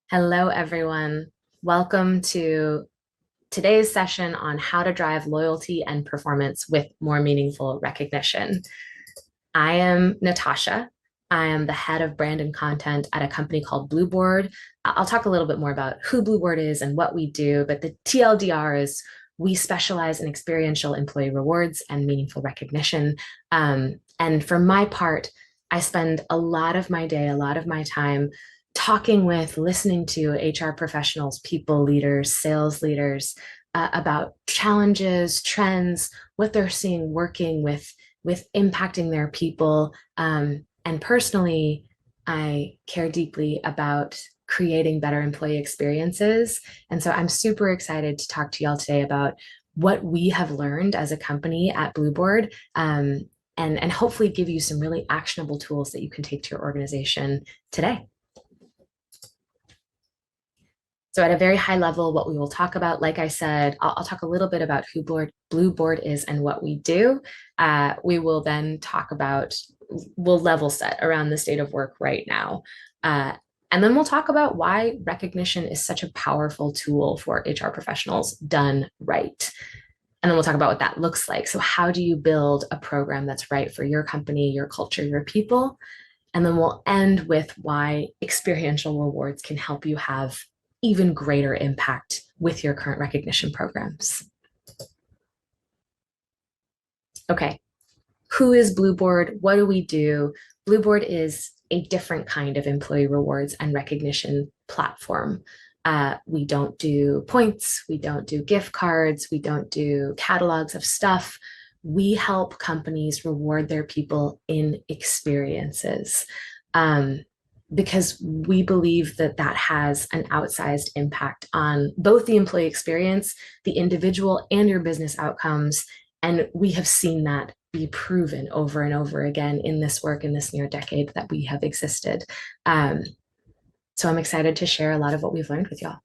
Hello, everyone. Welcome to today's session on how to drive loyalty and performance with more meaningful recognition. I am Natasha. I am the head of brand and content at a company called Blueboard. I'll talk a little bit more about who Blueboard is and what we do, but the TLDR is we specialize in experiential employee rewards and meaningful recognition. And for my part, I spend a lot of my day, a lot of my time talking with, listening to HR professionals, people leaders, sales leaders about challenges, trends, what they're seeing working with impacting their people. And personally, I care deeply about creating better employee experiences. And so I'm super excited to talk to y'all today about what we have learned as a company at Blueboard, and hopefully give you some really actionable tools that you can take to your organization today. So at a very high level, what we will talk about, like I said, I'll talk a little bit about who Blueboard is and what we do. We will then talk about, we'll level set around the state of work right now. And then we'll talk about why recognition is such a powerful tool for HR professionals done right. And then we'll talk about what that looks like. So how do you build a program that's right for your company, your culture, your people? And then we'll end with why experiential rewards can help you have even greater impact with your current recognition programs. Okay, who is Blueboard? What do we do? Blueboard is a different kind of employee rewards and recognition platform. We don't do points, we don't do gift cards, we don't do catalogs of stuff. We help companies reward their people in experiences. Because we believe that that has an outsized impact on both the employee experience, the individual, and your business outcomes. And we have seen that be proven over and over again in this work in this near decade that we have existed. So I'm excited to share a lot of what we've learned with y'all.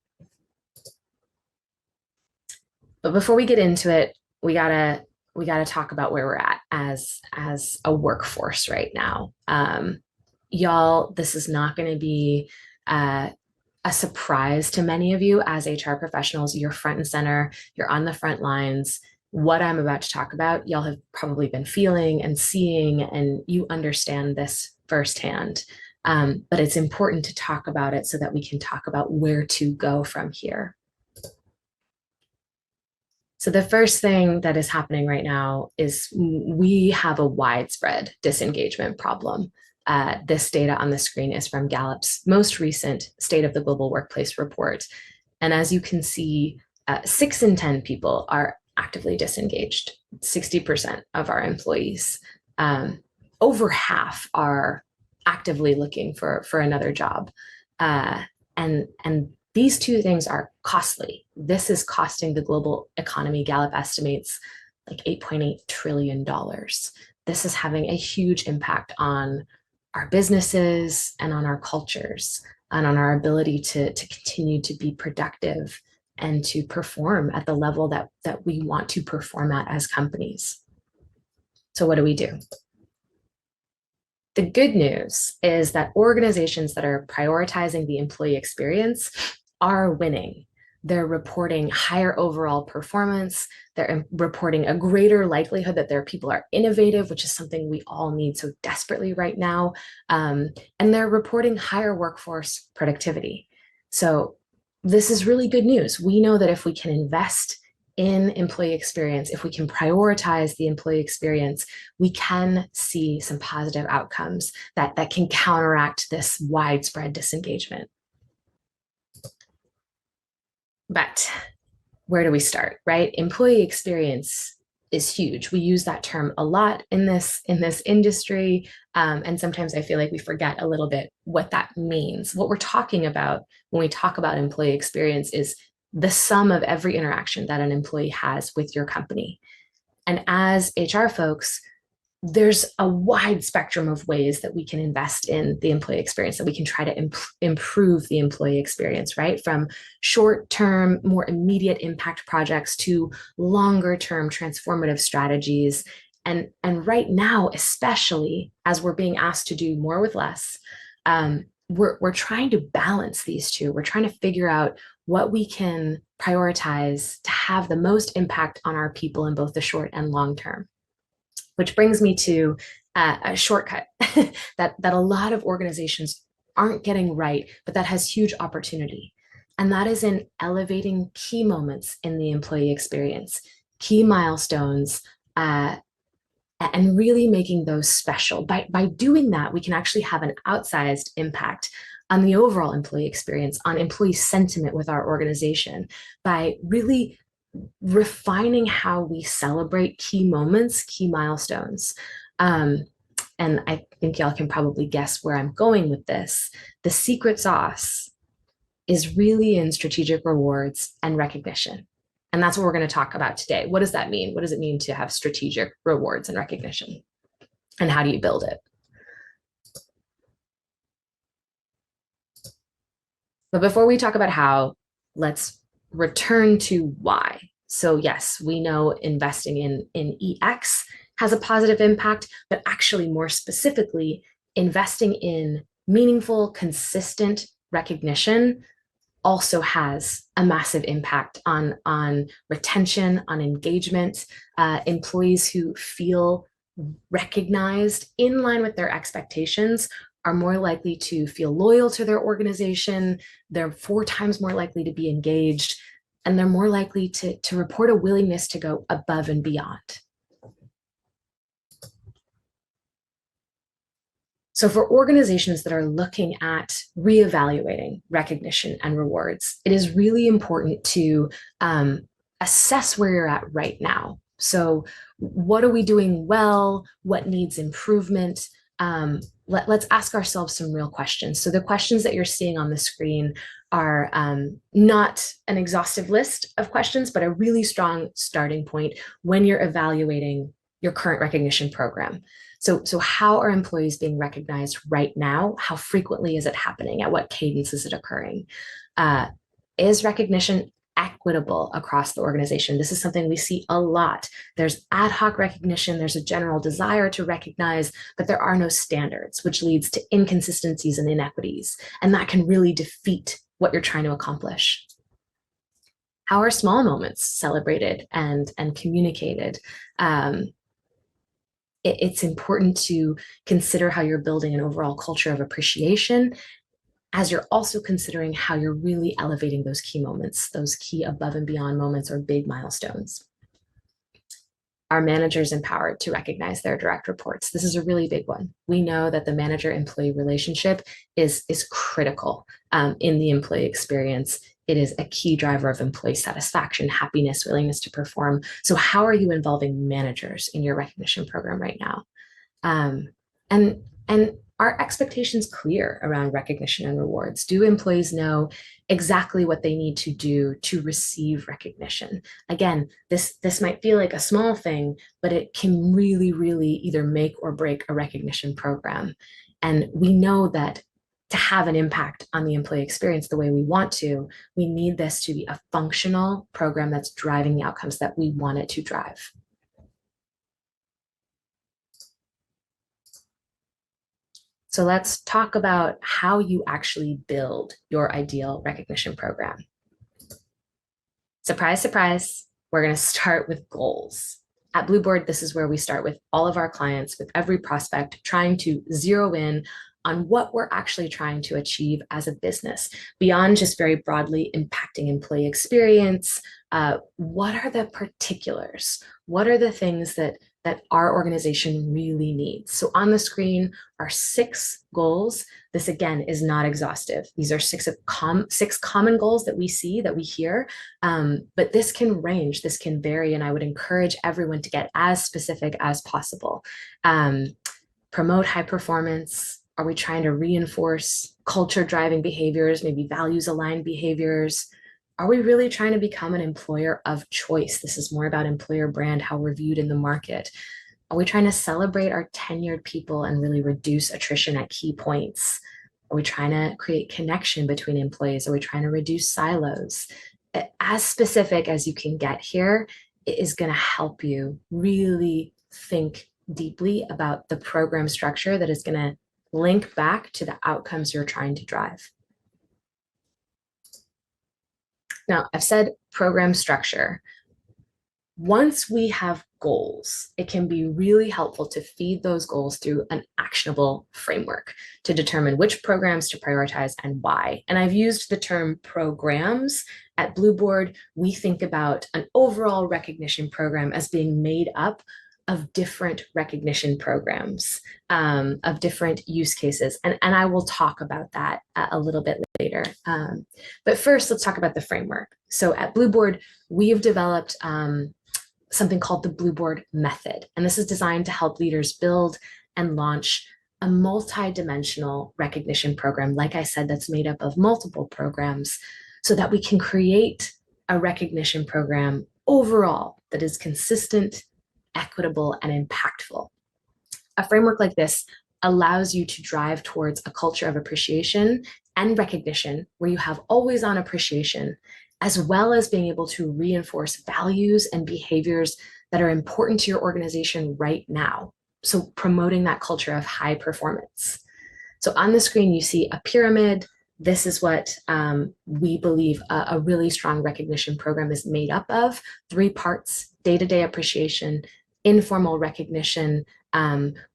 But before we get into it, we gotta talk about where we're at as a workforce right now. Y'all, this is not going to be a surprise to many of you as HR professionals. You're front and center, you're on the front lines. What I'm about to talk about, y'all have probably been feeling and seeing, and you understand this firsthand. But it's important to talk about it so that we can talk about where to go from here. So the first thing that is happening right now is we have a widespread disengagement problem. This data on the screen is from Gallup's most recent State of the Global Workplace report. And as you can see, 6 in 10 people are actively disengaged, 60% of our employees. Over half are actively looking for another job. And these two things are costly. This is costing the global economy, Gallup estimates, like $8.8 trillion. This is having a huge impact on our businesses and on our cultures and on our ability to continue to be productive and to perform at the level that we want to perform at as companies. So what do we do? The good news is that organizations that are prioritizing the employee experience are winning. They're reporting higher overall performance. They're reporting a greater likelihood that their people are innovative, which is something we all need so desperately right now. And they're reporting higher workforce productivity. So this is really good news. We know that if we can invest in employee experience, if we can prioritize the employee experience, we can see some positive outcomes that can counteract this widespread disengagement. But where do we start, right? Employee experience is huge. We use that term a lot in this industry, and sometimes I feel like we forget a little bit what that means. What we're talking about when we talk about employee experience is the sum of every interaction that an employee has with your company. And as HR folks, there's a wide spectrum of ways that we can invest in the employee experience, that we can try to improve the employee experience, right? From short-term, more immediate impact projects to longer-term transformative strategies. And right now, especially as we're being asked to do more with less, we're trying to balance these two. We're trying to figure out what we can prioritize to have the most impact on our people in both the short and long term. Which brings me to a shortcut that a lot of organizations aren't getting right, but that has huge opportunity. And that is in elevating key moments in the employee experience, key milestones, and really making those special. By doing that, we can actually have an outsized impact on the overall employee experience, on employee sentiment with our organization, by really refining how we celebrate key moments, key milestones. And I think y'all can probably guess where I'm going with this. The secret sauce is really in strategic rewards and recognition. And that's what we're going to talk about today. What does that mean? What does it mean to have strategic rewards and recognition? And how do you build it? But before we talk about how, let's return to why. So yes, we know investing in EX has a positive impact, but actually more specifically, investing in meaningful, consistent recognition also has a massive impact on retention, on engagement. Employees who feel recognized in line with their expectations are more likely to feel loyal to their organization. They're 4 times more likely to be engaged, and they're more likely to report a willingness to go above and beyond. So for organizations that are looking at reevaluating recognition and rewards, it is really important to assess where you're at right now. So what are we doing well? What needs improvement? Let's ask ourselves some real questions. So the questions that you're seeing on the screen are not an exhaustive list of questions, but a really strong starting point when you're evaluating your current recognition program. So how are employees being recognized right now? How frequently is it happening? At what cadence is it occurring? Is recognition equitable across the organization? This is something we see a lot. There's ad hoc recognition, there's a general desire to recognize, but there are no standards, which leads to inconsistencies and inequities. And that can really defeat what you're trying to accomplish. How are small moments celebrated and communicated? It's important to consider how you're building an overall culture of appreciation, as you're also considering how you're really elevating those key moments, those key above and beyond moments or big milestones. Are managers empowered to recognize their direct reports? This is a really big one. We know that the manager-employee relationship is critical in the employee experience. It is a key driver of employee satisfaction, happiness, willingness to perform. So how are you involving managers in your recognition program right now? And are expectations clear around recognition and rewards? Do employees know exactly what they need to do to receive recognition? Again, this might feel like a small thing, but it can really, really either make or break a recognition program. And we know that to have an impact on the employee experience the way we want to, we need this to be a functional program that's driving the outcomes that we want it to drive. So let's talk about how you actually build your ideal recognition program. Surprise, surprise, we're going to start with goals. At Blueboard, this is where we start with all of our clients, with every prospect, trying to zero in on what we're actually trying to achieve as a business, beyond just very broadly impacting employee experience. What are the particulars? What are the things that our organization really needs? So on the screen are 6 goals. This again is not exhaustive. These are 6 common goals that we see, that we hear, but this can range, this can vary, and I would encourage everyone to get as specific as possible. Promote high performance. Are we trying to reinforce culture driving behaviors, maybe values aligned behaviors? Are we really trying to become an employer of choice? This is more about employer brand, how we're viewed in the market. Are we trying to celebrate our tenured people and really reduce attrition at key points? Are we trying to create connection between employees? Are we trying to reduce silos? As specific as you can get here, it is going to help you really think deeply about the program structure that is going to link back to the outcomes you're trying to drive. Now, I've said program structure. Once we have goals, it can be really helpful to feed those goals through an actionable framework to determine which programs to prioritize and why. And I've used the term programs. At Blueboard, we think about an overall recognition program as being made up of different recognition programs, of different use cases. And I will talk about that a little bit later. But first, let's talk about the framework. So at Blueboard, we have developed something called the Blueboard method. And this is designed to help leaders build and launch a multi-dimensional recognition program, like I said, that's made up of multiple programs, so that we can create a recognition program overall that is consistent, equitable, and impactful. A framework like this allows you to drive towards a culture of appreciation and recognition where you have always on appreciation, as well as being able to reinforce values and behaviors that are important to your organization right now. So promoting that culture of high performance. So on the screen, you see a pyramid. This is what we believe a really strong recognition program is made up of. 3 parts: day-to-day appreciation, informal recognition,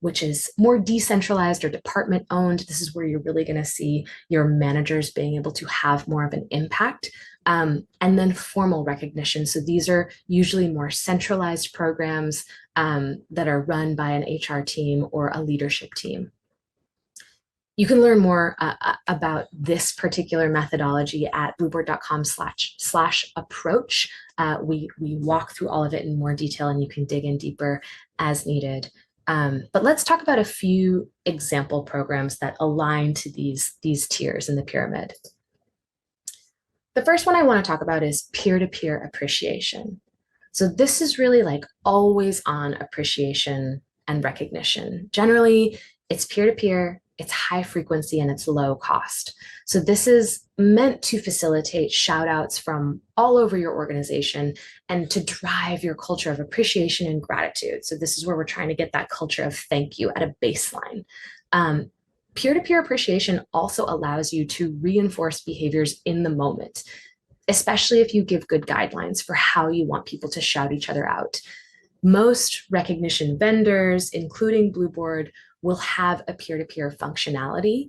which is more decentralized or department owned. This is where you're really going to see your managers being able to have more of an impact. And then formal recognition. So these are usually more centralized programs that are run by an HR team or a leadership team. You can learn more about this particular methodology at blueboard.com/approach. We walk through all of it in more detail, and you can dig in deeper as needed. But let's talk about a few example programs that align to these tiers in the pyramid. The first one I want to talk about is peer-to-peer appreciation. So this is really like always on appreciation and recognition. Generally, it's peer-to-peer, it's high frequency, and it's low cost. So this is meant to facilitate shout outs from all over your organization and to drive your culture of appreciation and gratitude. So this is where we're trying to get that culture of thank you at a baseline. Peer-to-peer appreciation also allows you to reinforce behaviors in the moment, especially if you give good guidelines for how you want people to shout each other out. Most recognition vendors, including Blueboard, will have a peer-to-peer functionality.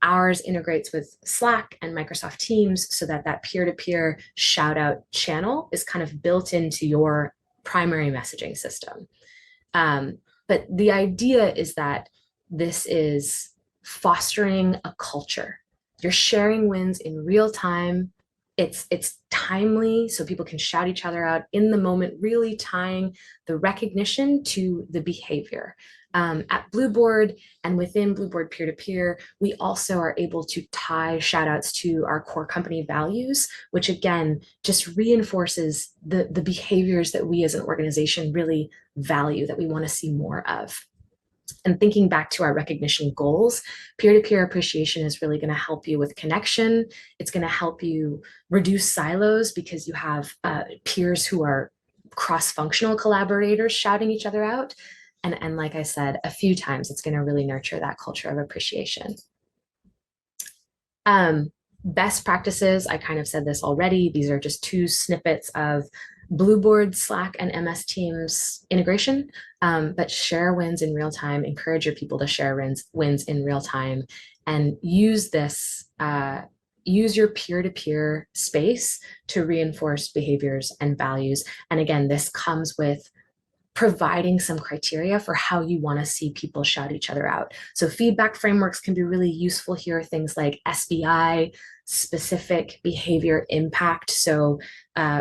Ours integrates with Slack and Microsoft Teams so that that peer-to-peer shout-out channel is kind of built into your primary messaging system. But the idea is that this is fostering a culture. You're sharing wins in real time. It's timely, so people can shout each other out in the moment, really tying the recognition to the behavior. At Blueboard and within Blueboard peer-to-peer, we also are able to tie shout outs to our core company values, which again, just reinforces the behaviors that we as an organization really value, that we want to see more of. And thinking back to our recognition goals, peer-to-peer appreciation is really going to help you with connection. It's going to help you reduce silos because you have peers who are cross-functional collaborators shouting each other out. And like I said a few times, it's going to really nurture that culture of appreciation. Best practices, I kind of said this already. These are just 2 snippets of Blueboard, Slack, and MS Teams integration, but share wins in real time, encourage your people to share wins in real time, and use this, use your peer-to-peer space to reinforce behaviors and values. And again, this comes with providing some criteria for how you want to see people shout each other out. So feedback frameworks can be really useful here, things like SBI, specific behavior impact. So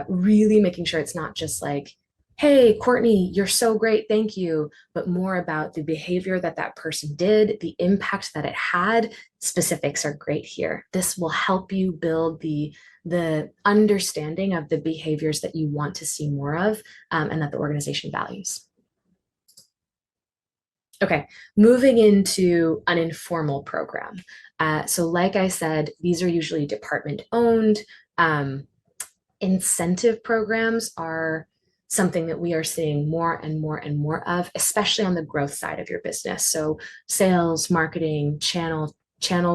really making sure it's not just like, hey, Courtney, you're so great, thank you, but more about the behavior that that person did, the impact that it had. Specifics are great here. This will help you build the understanding of the behaviors that you want to see more of and that the organization values. Okay, moving into an informal program. So like I said, these are usually department owned. Incentive programs are something that we are seeing more and more and more of, especially on the growth side of your business. So sales, marketing, channel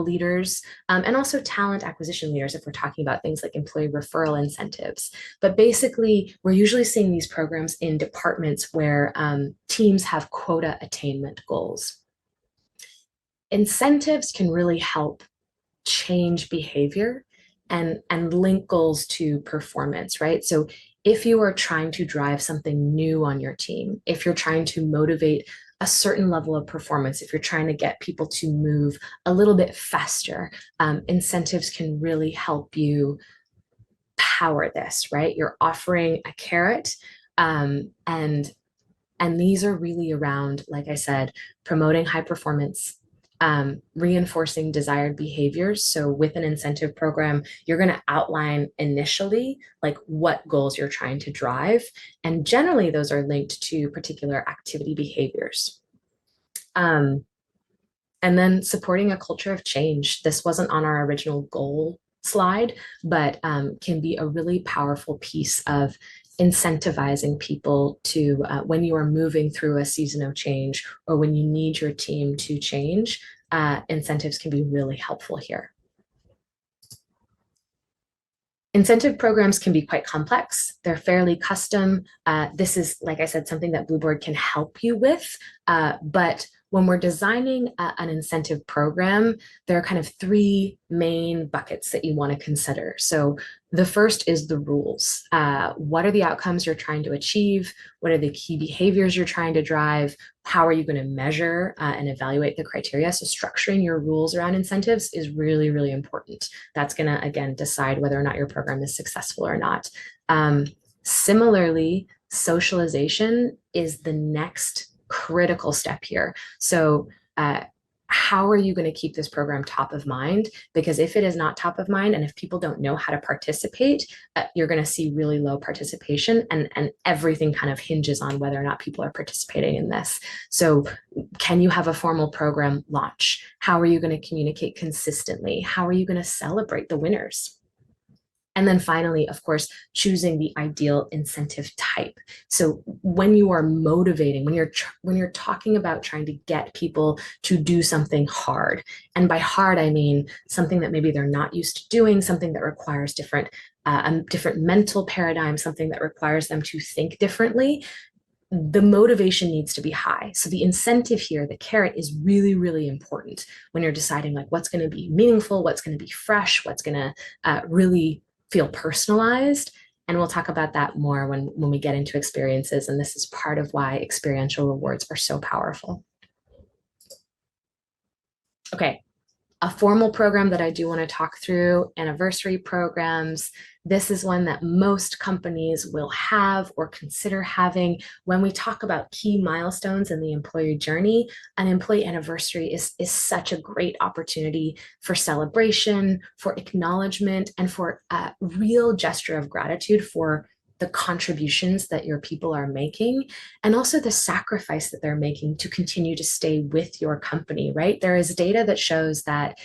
leaders, and also talent acquisition leaders if we're talking about things like employee referral incentives. But basically, we're usually seeing these programs in departments where teams have quota attainment goals. Incentives can really help change behavior and link goals to performance, right? So if you are trying to drive something new on your team, if you're trying to motivate a certain level of performance, if you're trying to get people to move a little bit faster, incentives can really help you power this, right? You're offering a carrot, and these are really around, like I said, promoting high performance, reinforcing desired behaviors. So with an incentive program, you're going to outline initially like what goals you're trying to drive. And generally those are linked to particular activity behaviors. And then supporting a culture of change. This wasn't on our original goal slide, but can be a really powerful piece of incentivizing people to, when you are moving through a season of change or when you need your team to change, incentives can be really helpful here. Incentive programs can be quite complex. They're fairly custom. This is, like I said, something that Blueboard can help you with. But when we're designing an incentive program, there are kind of three main buckets that you want to consider. So the first is the rules. What are the outcomes you're trying to achieve? What are the key behaviors you're trying to drive? How are you going to measure and evaluate the criteria? So structuring your rules around incentives is really, really important. That's going to, again, decide whether or not your program is successful or not. Similarly, socialization is the next critical step here. So how are you going to keep this program top of mind? Because if it is not top of mind and if people don't know how to participate, you're going to see really low participation, and everything kind of hinges on whether or not people are participating in this. So can you have a formal program launch? How are you going to communicate consistently? How are you going to celebrate the winners? And then finally, of course, choosing the ideal incentive type. So when you are motivating, when you're talking about trying to get people to do something hard, and by hard I mean something that maybe they're not used to doing, something that requires different mental paradigm, something that requires them to think differently, the motivation needs to be high. So the incentive here, the carrot, is really, really important when you're deciding like what's going to be meaningful, what's going to be fresh, what's going to really feel personalized. And we'll talk about that more when we get into experiences. And this is part of why experiential rewards are so powerful. Okay, a formal program that I do want to talk through, anniversary programs. This is one that most companies will have or consider having. When we talk about key milestones in the employee journey, an employee anniversary is such a great opportunity for celebration, for acknowledgement, and for a real gesture of gratitude for the contributions that your people are making, and also the sacrifice that they're making to continue to stay with your company, right? There is data that shows that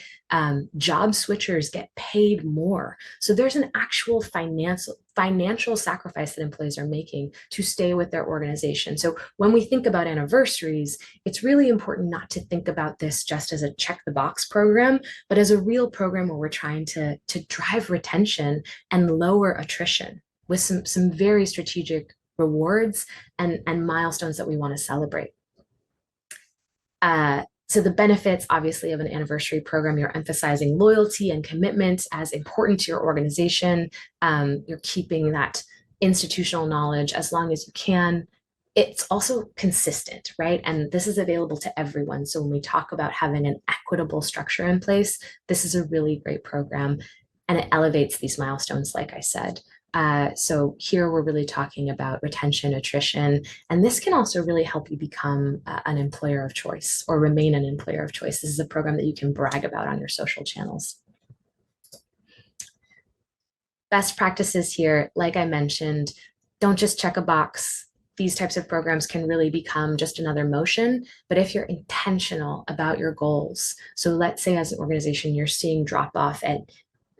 job switchers get paid more. So there's an actual financial sacrifice that employees are making to stay with their organization. So when we think about anniversaries, it's really important not to think about this just as a check the box program, but as a real program where we're trying to drive retention and lower attrition with some very strategic rewards and milestones that we want to celebrate. So the benefits, obviously, of an anniversary program, you're emphasizing loyalty and commitment as important to your organization. You're keeping that institutional knowledge as long as you can. It's also consistent, right? And this is available to everyone. So when we talk about having an equitable structure in place, this is a really great program, and it elevates these milestones, like I said. So here we're really talking about retention, attrition, and this can also really help you become an employer of choice or remain an employer of choice. This is a program that you can brag about on your social channels. Best practices here, like I mentioned, don't just check a box. These types of programs can really become just another motion, but if you're intentional about your goals, so let's say as an organization, you're seeing drop off at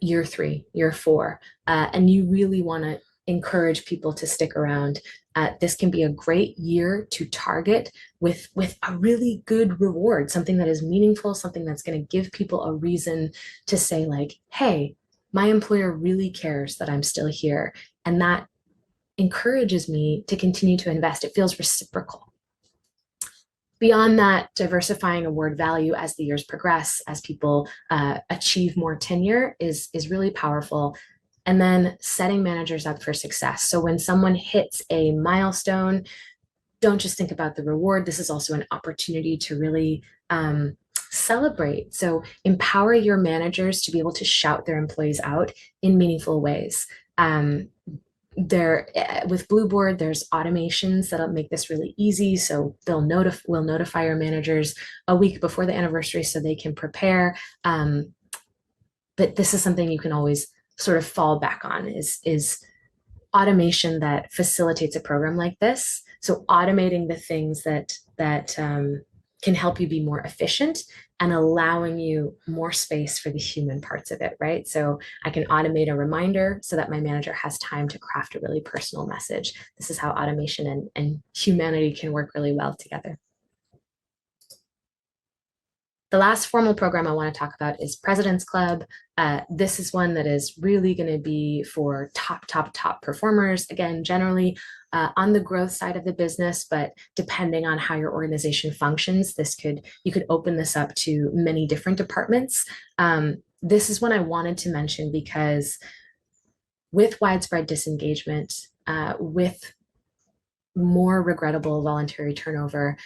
year 3, year 4, and you really want to encourage people to stick around. This can be a great year to target with a really good reward, something that is meaningful, something that's going to give people a reason to say like, hey, my employer really cares that I'm still here. And that encourages me to continue to invest. It feels reciprocal. Beyond that, diversifying award value as the years progress, as people achieve more tenure is really powerful. And then setting managers up for success. So when someone hits a milestone, don't just think about the reward. This is also an opportunity to really celebrate. So empower your managers to be able to shout their employees out in meaningful ways. There with Blueboard, there's automations that'll make this really easy. So we'll notify your managers a week before the anniversary so they can prepare. But this is something you can always sort of fall back on is automation that facilitates a program like this. So automating the things that can help you be more efficient and allowing you more space for the human parts of it, right? So I can automate a reminder so that my manager has time to craft a really personal message. This is how automation and humanity can work really well together. The last formal program I want to talk about is President's Club. This is one that is really going to be for top performers. Again, generally on the growth side of the business, but depending on how your organization functions, you could open this up to many different departments. This is one I wanted to mention because with widespread disengagement, with more regrettable voluntary turnover,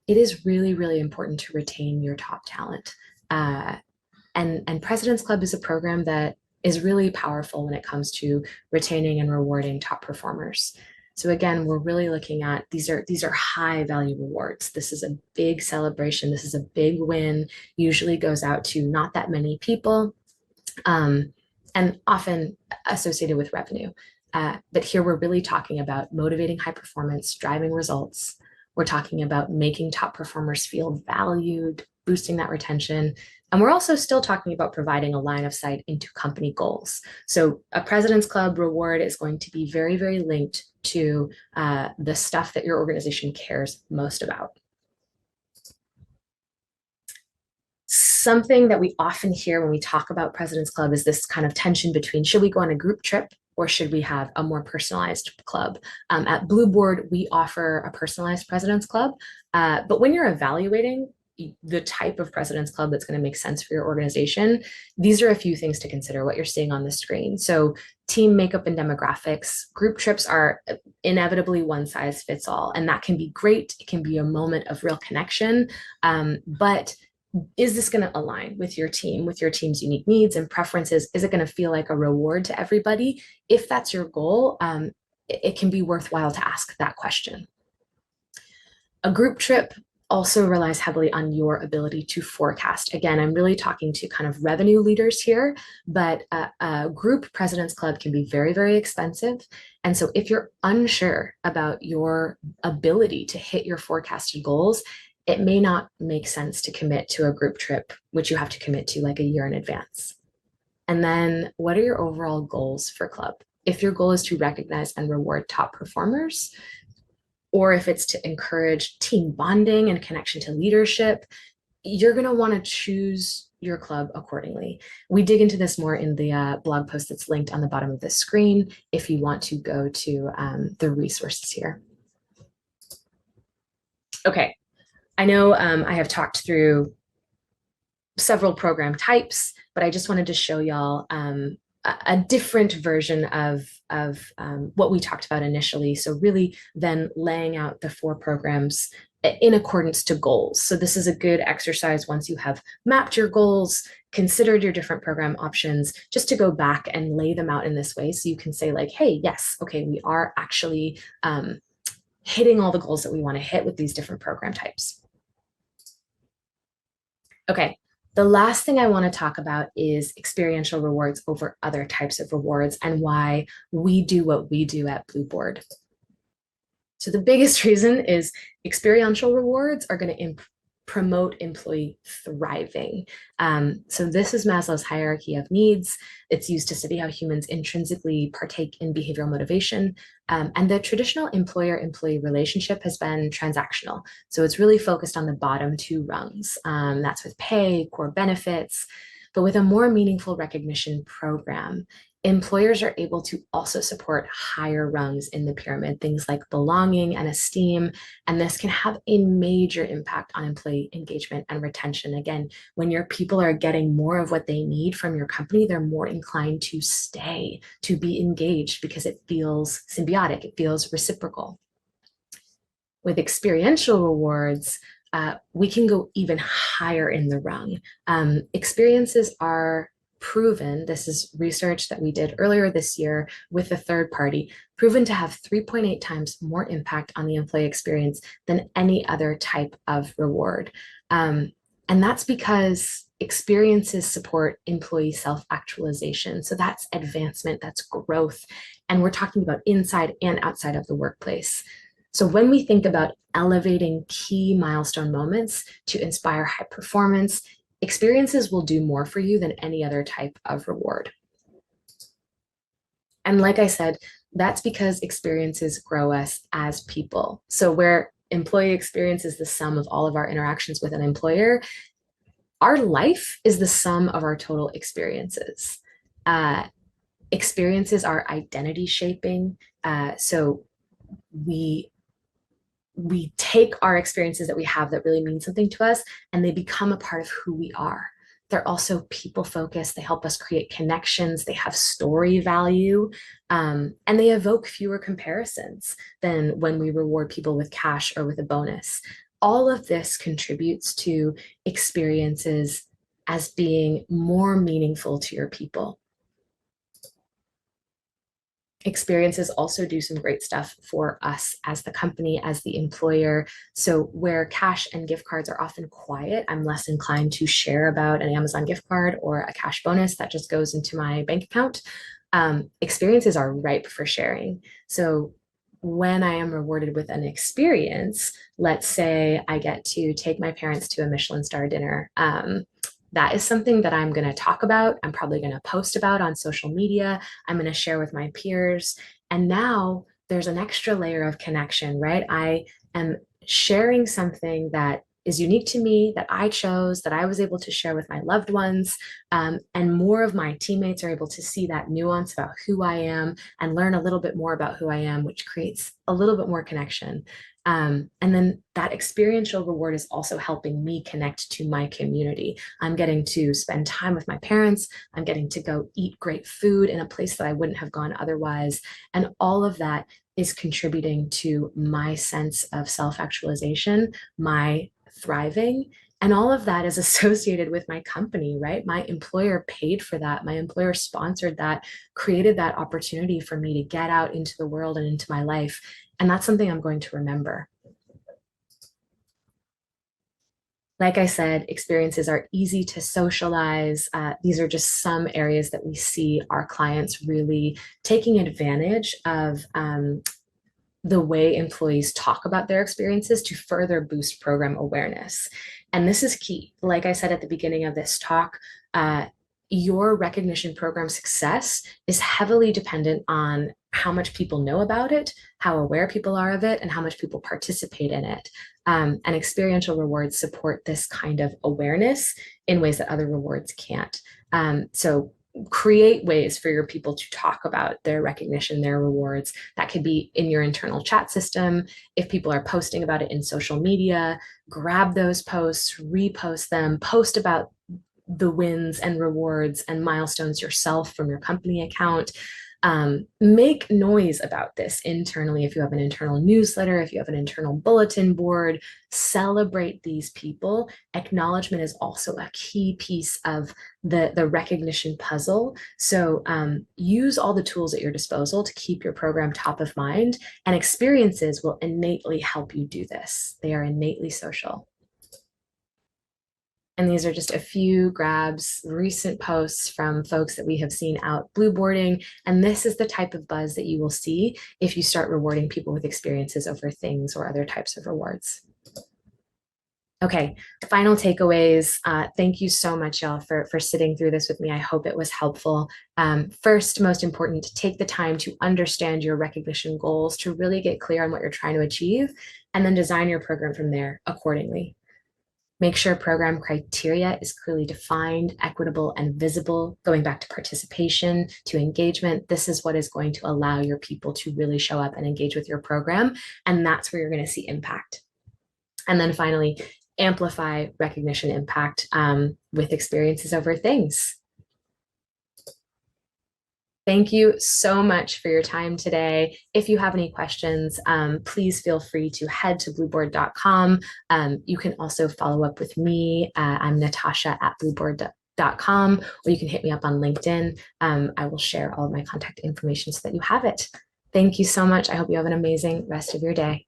it is really, really important to retain your top talent. And President's Club is a program that is really powerful when it comes to retaining and rewarding top performers. So again, we're really looking at these are high value rewards. This is a big celebration. This is a big win. Usually goes out to not that many people, and often associated with revenue. But here we're really talking about motivating high performance, driving results. We're talking about making top performers feel valued, boosting that retention. And we're also still talking about providing a line of sight into company goals. So a President's Club reward is going to be very, very linked to the stuff that your organization cares most about. Something that we often hear when we talk about President's Club is this kind of tension between should we go on a group trip or should we have a more personalized club? At Blueboard, we offer a personalized President's Club, but when you're evaluating the type of President's Club that's going to make sense for your organization, these are a few things to consider, what you're seeing on the screen. So team makeup and demographics, group trips are inevitably one size fits all, and that can be great. It can be a moment of real connection, but is this going to align with your team's unique needs and preferences? Is it going to feel like a reward to everybody? If that's your goal, it can be worthwhile to ask that question. A group trip also relies heavily on your ability to forecast. Again, I'm really talking to kind of revenue leaders here, but a group President's Club can be very, very expensive. And so if you're unsure about your ability to hit your forecasted goals, it may not make sense to commit to a group trip, which you have to commit to like a year in advance. And then what are your overall goals for club? If your goal is to recognize and reward top performers, or if it's to encourage team bonding and connection to leadership, you're going to want to choose your club accordingly. We dig into this more in the blog post that's linked on the bottom of the screen if you want to go to the resources here. Okay. I know I have talked through several program types, but I just wanted to show y'all a different version of what we talked about initially. So really then laying out the 4 programs in accordance to goals. So this is a good exercise once you have mapped your goals, considered your different program options, just to go back and lay them out in this way. So you can say like, hey, yes, okay, we are actually hitting all the goals that we want to hit with these different program types. Okay, the last thing I want to talk about is experiential rewards over other types of rewards and why we do what we do at Blueboard. So the biggest reason is experiential rewards are going to promote employee thriving. So this is Maslow's hierarchy of needs. It's used to study how humans intrinsically partake in behavioral motivation. And the traditional employer-employee relationship has been transactional. So it's really focused on the bottom two rungs. That's with pay, core benefits. But with a more meaningful recognition program, employers are able to also support higher rungs in the pyramid, things like belonging and esteem. And this can have a major impact on employee engagement and retention. Again, when your people are getting more of what they need from your company, they're more inclined to stay, to be engaged, because it feels symbiotic, it feels reciprocal. With experiential rewards, we can go even higher in the rung. Experiences are proven, this is research that we did earlier this year with a third party, proven to have 3.8 times more impact on the employee experience than any other type of reward. And that's because experiences support employee self-actualization. So that's advancement, that's growth. And we're talking about inside and outside of the workplace. So when we think about elevating key milestone moments to inspire high performance, experiences will do more for you than any other type of reward. And like I said, that's because experiences grow us as people. So where employee experience is the sum of all of our interactions with an employer, our life is the sum of our total experiences. Experiences are identity shaping. So we take our experiences that we have that really mean something to us, and they become a part of who we are. They're also people focused. They help us create connections. They have story value, and they evoke fewer comparisons than when we reward people with cash or with a bonus. All of this contributes to experiences as being more meaningful to your people. Experiences also do some great stuff for us as the company, as the employer. So where cash and gift cards are often quiet, I'm less inclined to share about an Amazon gift card or a cash bonus that just goes into my bank account. Experiences are ripe for sharing. So when I am rewarded with an experience, let's say I get to take my parents to a Michelin star dinner. That is something that I'm going to talk about. I'm probably going to post about on social media. I'm going to share with my peers. And now there's an extra layer of connection, right? I am sharing something that is unique to me, that I chose, that I was able to share with my loved ones. And more of my teammates are able to see that nuance about who I am and learn a little bit more about who I am, which creates a little bit more connection. And then that experiential reward is also helping me connect to my community. I'm getting to spend time with my parents. I'm getting to go eat great food in a place that I wouldn't have gone otherwise. And all of that is contributing to my sense of self-actualization, my thriving. And all of that is associated with my company, right? My employer paid for that. My employer sponsored that, created that opportunity for me to get out into the world and into my life. And that's something I'm going to remember. Like I said, experiences are easy to socialize. These are just some areas that we see our clients really taking advantage of the way employees talk about their experiences to further boost program awareness. And this is key. Like I said at the beginning of this talk, your recognition program success is heavily dependent on how much people know about it, how aware people are of it, and how much people participate in it. And experiential rewards support this kind of awareness in ways that other rewards can't. So create ways for your people to talk about their recognition, their rewards. That could be in your internal chat system. If people are posting about it in social media, grab those posts, repost them, post about the wins and rewards and milestones yourself from your company account. Make noise about this internally. If you have an internal newsletter, if you have an internal bulletin board, celebrate these people. Acknowledgement is also a key piece of the recognition puzzle. So use all the tools at your disposal to keep your program top of mind, and experiences will innately help you do this. They are innately social. And these are just a few grabs, recent posts from folks that we have seen out blueboarding. And this is the type of buzz that you will see if you start rewarding people with experiences over things or other types of rewards. Okay, final takeaways. Thank you so much, y'all, for sitting through this with me. I hope it was helpful. First, most important, take the time to understand your recognition goals, to really get clear on what you're trying to achieve, and then design your program from there accordingly. Make sure program criteria is clearly defined, equitable, and visible. Going back to participation, to engagement, this is what is going to allow your people to really show up and engage with your program. And that's where you're going to see impact. And then finally, amplify recognition impact with experiences over things. Thank you so much for your time today. If you have any questions, please feel free to head to blueboard.com. You can also follow up with me. I'm Natasha at blueboard.com, or you can hit me up on LinkedIn. I will share all of my contact information so that you have it. Thank you so much. I hope you have an amazing rest of your day.